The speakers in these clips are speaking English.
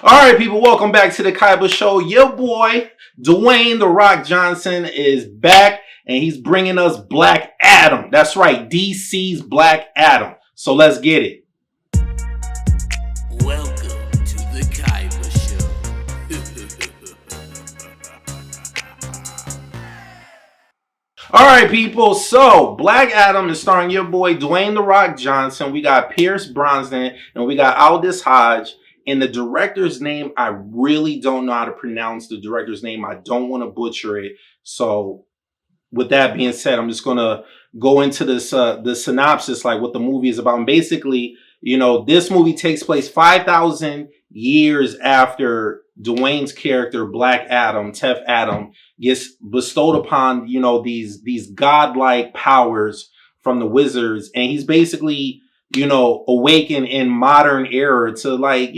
All right, people, welcome back to the Kaiba Show. Your boy, Dwayne The Rock Johnson, is back and he's bringing us Black Adam. That's right, DC's Black Adam. So let's get it. Welcome to the Kaiba All right, people. So Black Adam is starring your boy, Dwayne The Rock Johnson. We got Pierce Brosnan and we got Aldous Hodge. And the director's name, I really don't know how to pronounce the director's name. I don't want to butcher it. So with that being said, I'm just gonna go into this the synopsis, like what the movie is about. And basically, this movie takes place 5,000 years after Dwayne's character, Black Adam, Tef Adam, gets bestowed upon, these godlike powers from the wizards, and he's basically, awakened in modern era to, like,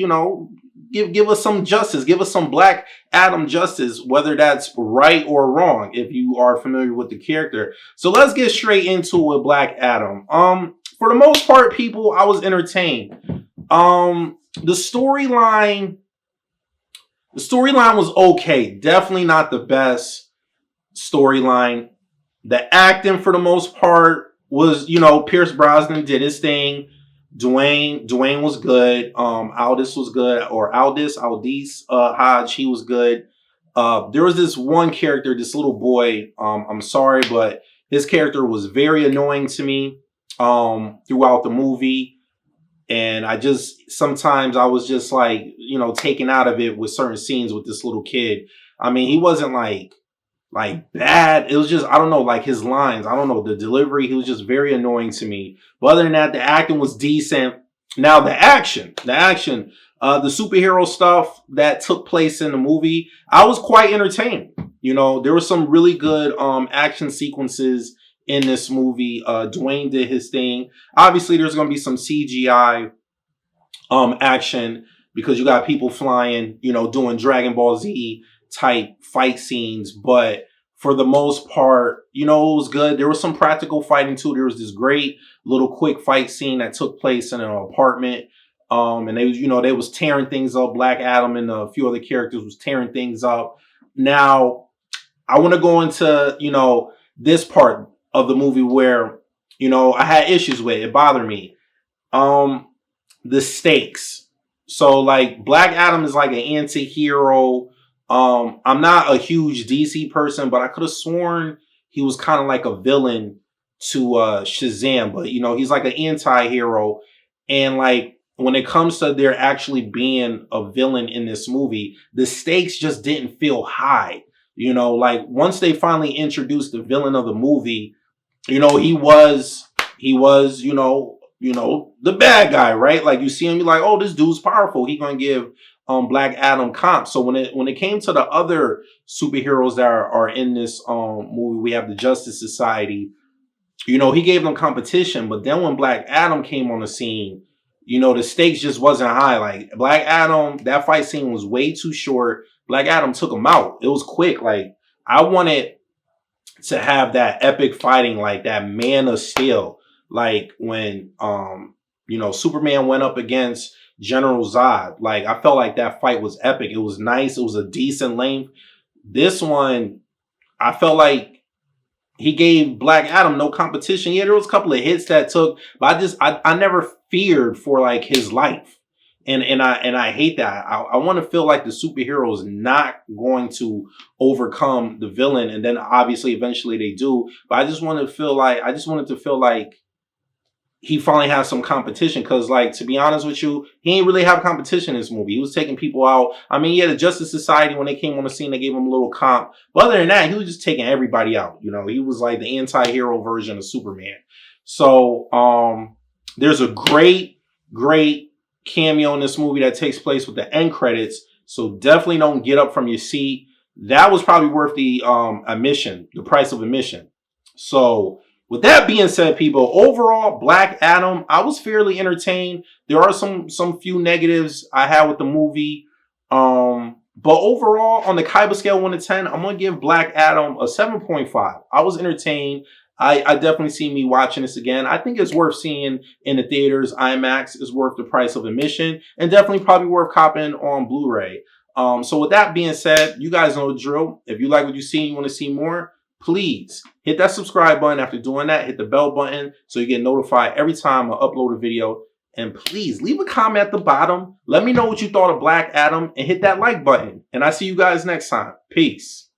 give us some justice, give us some Black Adam justice, whether that's right or wrong, if you are familiar with the character. So let's get straight into it, Black Adam. For the most part, people, I was entertained. The storyline was okay. Definitely not the best storyline. The acting, for the most part, was, Pierce Brosnan did his thing. Dwayne was good. Aldous was good, or Aldous Hodge, he was good. There was this one character, this little boy. I'm sorry, but his character was very annoying to me throughout the movie. And sometimes I was just like, taken out of it with certain scenes with this little kid. I mean, he wasn't like bad. It was just, I don't know, like his lines, I don't know, the delivery, he was just very annoying to me. But other than that, the acting was decent. Now the action, the superhero stuff that took place in the movie, I was quite entertained. There were some really good action sequences in this movie. Dwayne did his thing. Obviously, there's going to be some CGI action because you got people flying, doing Dragon Ball Z type fight scenes. But for the most part, it was good. There was some practical fighting too. There was this great little quick fight scene that took place in an apartment. And they was tearing things up. Black Adam and a few other characters was tearing things up. Now, I want to go into, this part of the movie where, I had issues with. It bothered me. The stakes. So, like, Black Adam is like an anti-hero. I'm not a huge DC person, but I could have sworn he was kind of like a villain to Shazam. But, he's like an anti-hero. And, like, when it comes to there actually being a villain in this movie, the stakes just didn't feel high. Like, once they finally introduced the villain of the movie, he was, the bad guy, right? Like, you see him, you're like, oh, this dude's powerful. He gonna give Black Adam comp. So when it came to the other superheroes that are in this movie, we have the Justice Society. He gave them competition, but then when Black Adam came on the scene, the stakes just wasn't high. Like, Black Adam, that fight scene was way too short. Black Adam took him out. It was quick. Like, I wanted to have that epic fighting, like that Man of Steel, like when Superman went up against General Zod. Like, I felt like that fight was epic. It was nice. It was a decent length. This one, I felt like he gave Black Adam no competition. Yeah, there was a couple of hits that took, but I never feared for, like, his life. And I hate that. I want to feel like the superhero is not going to overcome the villain, and then obviously eventually they do. But I just wanted to feel like he finally has some competition, because, like, to be honest with you, he ain't really have competition in this movie. He was taking people out. I mean, yeah, the Justice Society, when they came on the scene, they gave him a little comp. But other than that, he was just taking everybody out. He was like the anti-hero version of Superman. So there's a great cameo in this movie that takes place with the end credits. So definitely don't get up from your seat. That was probably worth the admission, the price of admission. So with that being said, people, overall, Black Adam, I was fairly entertained. There are some few negatives I had with the movie. But overall, on the Kaiba scale 1 to 10, I'm going to give Black Adam a 7.5. I was entertained. I definitely see me watching this again. I think it's worth seeing in the theaters. IMAX is worth the price of admission, and definitely probably worth copping on Blu-ray. So with that being said, you guys know the drill. If you like what you see and you want to see more, please hit that subscribe button. After doing that, hit the bell button so you get notified every time I upload a video. And please leave a comment at the bottom. Let me know what you thought of Black Adam and hit that like button. And I see you guys next time. Peace.